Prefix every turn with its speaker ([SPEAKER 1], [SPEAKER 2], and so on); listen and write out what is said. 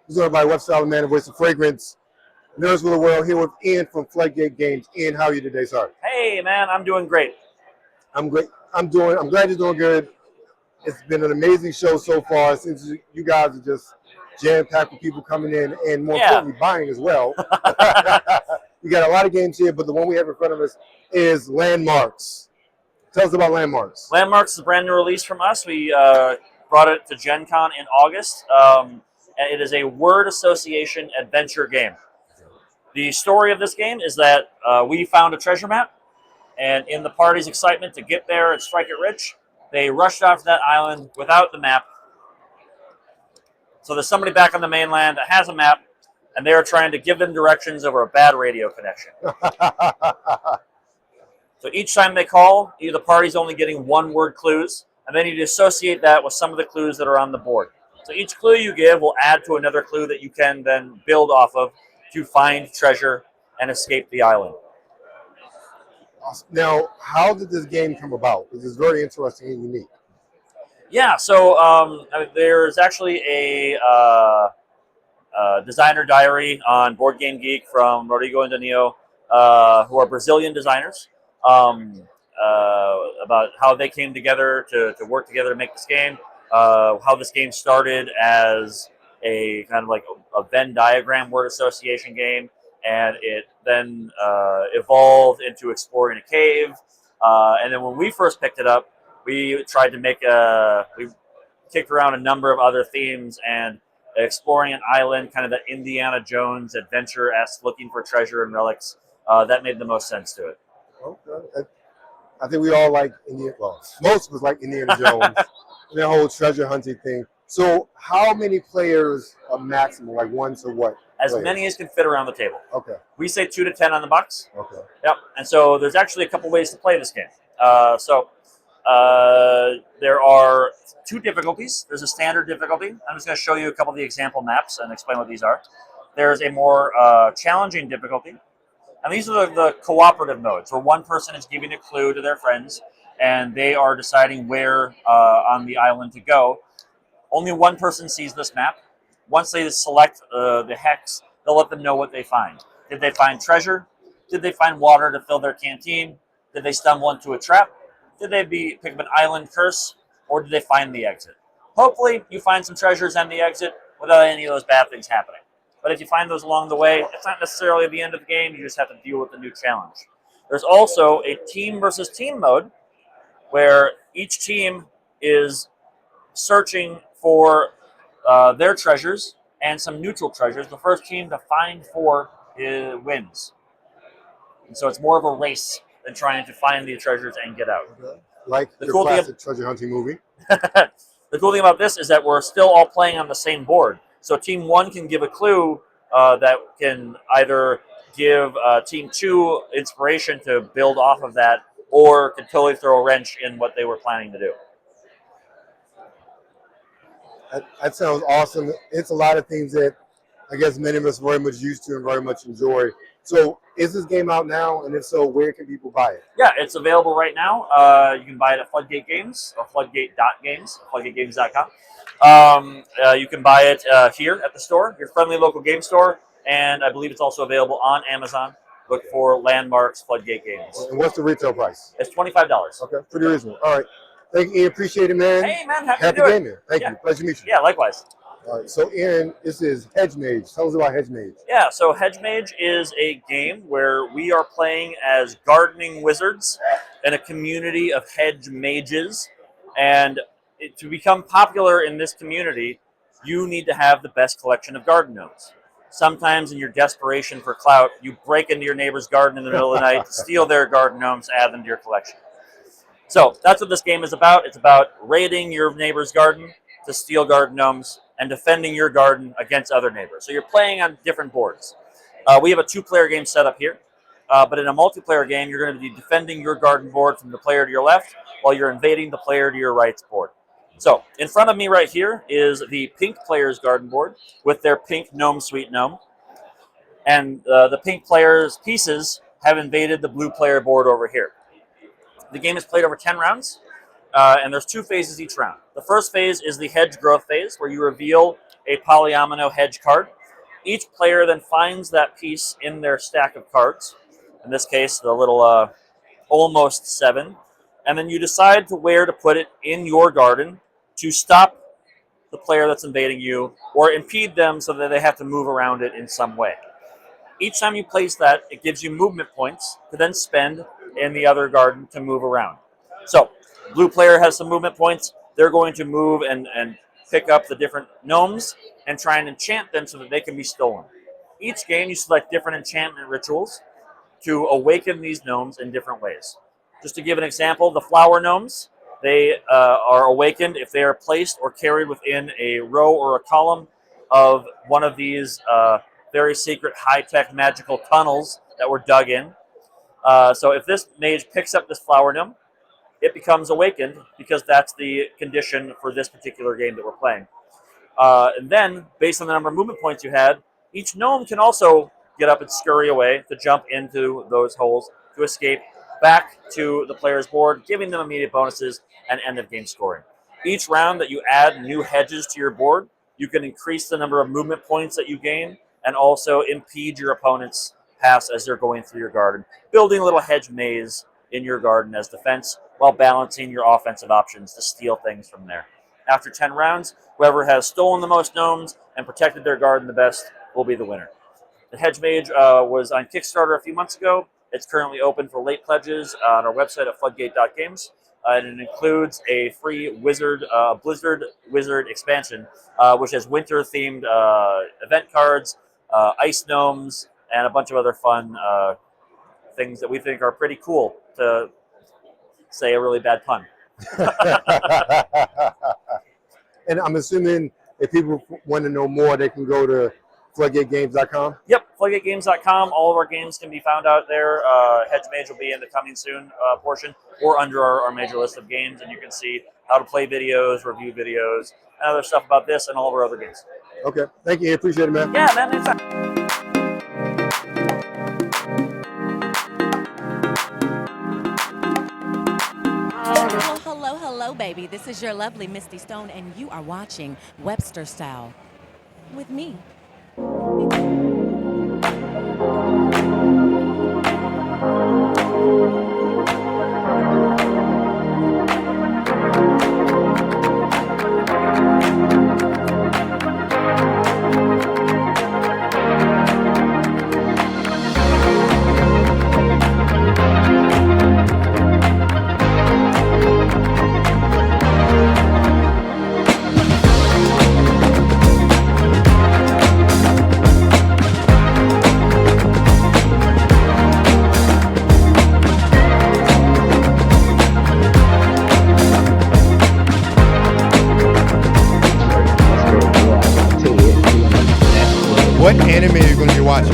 [SPEAKER 1] Who's going by Webstyle Man, Voice of Fragrance, Nerds of the World, here with Ian from Floodgate Games. Ian, how are you today, sir?
[SPEAKER 2] Hey, man, I'm doing great.
[SPEAKER 1] I'm great. I'm glad you're doing good. It's been an amazing show so far. Since you guys are just jam-packed with people coming in and more
[SPEAKER 2] Yeah.
[SPEAKER 1] importantly buying as well. We got a lot of games here, but the one we have in front of us is Landmarks. Tell us about Landmarks.
[SPEAKER 2] Landmarks is a brand new release from us. We brought it to Gen Con in August. And it is a word association adventure game. The story of this game is that we found a treasure map, and in the party's excitement to get there and strike it rich, they rushed off to that island without the map. So there's somebody back on the mainland that has a map, and they're trying to give them directions over a bad radio connection. So each time they call, the party's only getting one-word clues, and then you associate that with some of the clues that are on the board. So each clue you give will add to another clue that you can then build off of to find treasure and escape the island.
[SPEAKER 1] Awesome. Now, how did this game come about? Because it's very interesting and unique.
[SPEAKER 2] Yeah, so there's actually a designer diary on Board Game Geek from Rodrigo and Danilo, who are Brazilian designers, about how they came together to work together to make this game, how this game started as a kind of like a Venn diagram word association game, and it then evolved into exploring a cave. And then when we first picked it up, we tried to make we kicked around a number of other themes, and exploring an island, kind of the Indiana Jones adventure-esque, looking for treasure and relics, that made the most sense to it.
[SPEAKER 1] Okay. I think we all like most of us like Indiana Jones and the whole treasure hunting thing. So how many players are maximum? Like one to what?
[SPEAKER 2] As
[SPEAKER 1] players?
[SPEAKER 2] Many as can fit around the table.
[SPEAKER 1] Okay.
[SPEAKER 2] We say 2 to 10 on the box.
[SPEAKER 1] Okay.
[SPEAKER 2] Yep. And so there's actually a couple ways to play this game. There are 2 difficulties. There's a standard difficulty. I'm just going to show you a couple of the example maps and explain what these are. There's a more challenging difficulty. And these are the cooperative modes, where one person is giving a clue to their friends, and they are deciding where on the island to go. Only one person sees this map. Once they select the hex, they'll let them know what they find. Did they find treasure? Did they find water to fill their canteen? Did they stumble into a trap? Did they pick up an island curse? Or did they find the exit? Hopefully, you find some treasures and the exit without any of those bad things happening. But if you find those along the way, it's not necessarily the end of the game. You just have to deal with the new challenge. There's also a team versus team mode, where each team is searching for their treasures and some neutral treasures. The first team to find 4 wins. And so it's more of a race than trying to find the treasures and get out.
[SPEAKER 1] Okay. Like the
[SPEAKER 2] cool
[SPEAKER 1] classic treasure hunting movie.
[SPEAKER 2] The cool thing about this is that we're still all playing on the same board. So Team 1 can give a clue that can either give Team 2 inspiration to build off of that, or can totally throw a wrench in what they were planning to do.
[SPEAKER 1] That sounds awesome. It's a lot of things that I guess many of us very much used to and very much enjoy. So is this game out now? And if so, where can people buy it?
[SPEAKER 2] Yeah, it's available right now. You can buy it at Floodgate Games, or floodgate.games, floodgategames.com. You can buy it here at the store, your friendly local game store, and I believe it's also available on Amazon. Look for Landmarks Floodgate Games.
[SPEAKER 1] And what's the retail price?
[SPEAKER 2] It's $25.
[SPEAKER 1] Okay, pretty reasonable. All right. Thank you, Ian. Appreciate it, man.
[SPEAKER 2] Hey, man, happy
[SPEAKER 1] Happy
[SPEAKER 2] to do
[SPEAKER 1] gaming.
[SPEAKER 2] it.
[SPEAKER 1] Thank you. Pleasure to meet you.
[SPEAKER 2] Yeah, likewise.
[SPEAKER 1] All right, so Ian, this is Hedge Mage. Tell us about Hedge Mage.
[SPEAKER 2] Yeah, so Hedge Mage is a game where we are playing as gardening wizards in a community of hedge mages. And to become popular in this community, you need to have the best collection of garden gnomes. Sometimes in your desperation for clout, you break into your neighbor's garden in the middle of the night, steal their garden gnomes, add them to your collection. So that's what this game is about. It's about raiding your neighbor's garden to steal garden gnomes and defending your garden against other neighbors. So you're playing on different boards. We have a 2-player game set up here, but in a multiplayer game, you're going to be defending your garden board from the player to your left while you're invading the player to your right's board. So in front of me right here is the pink player's garden board with their pink gnome sweet gnome. And the pink player's pieces have invaded the blue player board over here. The game is played over 10 rounds, and there's 2 phases each round. The first phase is the hedge growth phase, where you reveal a polyomino hedge card. Each player then finds that piece in their stack of cards. In this case, the little almost 7. And then you decide to where to put it in your garden to stop the player that's invading you or impede them so that they have to move around it in some way. Each time you place that, it gives you movement points to then spend in the other garden to move around. So, blue player has some movement points. They're going to move and pick up the different gnomes and try and enchant them so that they can be stolen. Each game, you select different enchantment rituals to awaken these gnomes in different ways. Just to give an example, the flower gnomes, they are awakened if they are placed or carried within a row or a column of one of these very secret, high-tech, magical tunnels that were dug in. So if this mage picks up this flower gnome, it becomes awakened because that's the condition for this particular game that we're playing. And then, based on the number of movement points you had, each gnome can also get up and scurry away to jump into those holes to escape back to the player's board, giving them immediate bonuses and end-of-game scoring. Each round that you add new hedges to your board, you can increase the number of movement points that you gain and also impede your opponent's pass as they're going through your garden, building a little hedge maze in your garden as defense while balancing your offensive options to steal things from there. After 10 rounds, whoever has stolen the most gnomes and protected their garden the best will be the winner. The Hedge Mage was on Kickstarter a few months ago. It's currently open for late pledges on our website at floodgate.games. And it includes a free Blizzard Wizard expansion, which has winter-themed event cards, ice gnomes, and a bunch of other fun things that we think are pretty cool, to say a really bad pun.
[SPEAKER 1] And I'm assuming if people want to know more, they can go to floodgategames.com?
[SPEAKER 2] Yep, floodgategames.com. All of our games can be found out there. Hedge Mage will be in the coming soon portion or under our major list of games, and you can see how to play videos, review videos, and other stuff about this and all of our other games.
[SPEAKER 1] Okay. Thank you. Appreciate it, man.
[SPEAKER 2] Yeah, man. Anytime.
[SPEAKER 3] Hello, baby. This is your lovely Misty Stone, and you are watching Webster Style with me.
[SPEAKER 4] What anime are you going to be watching?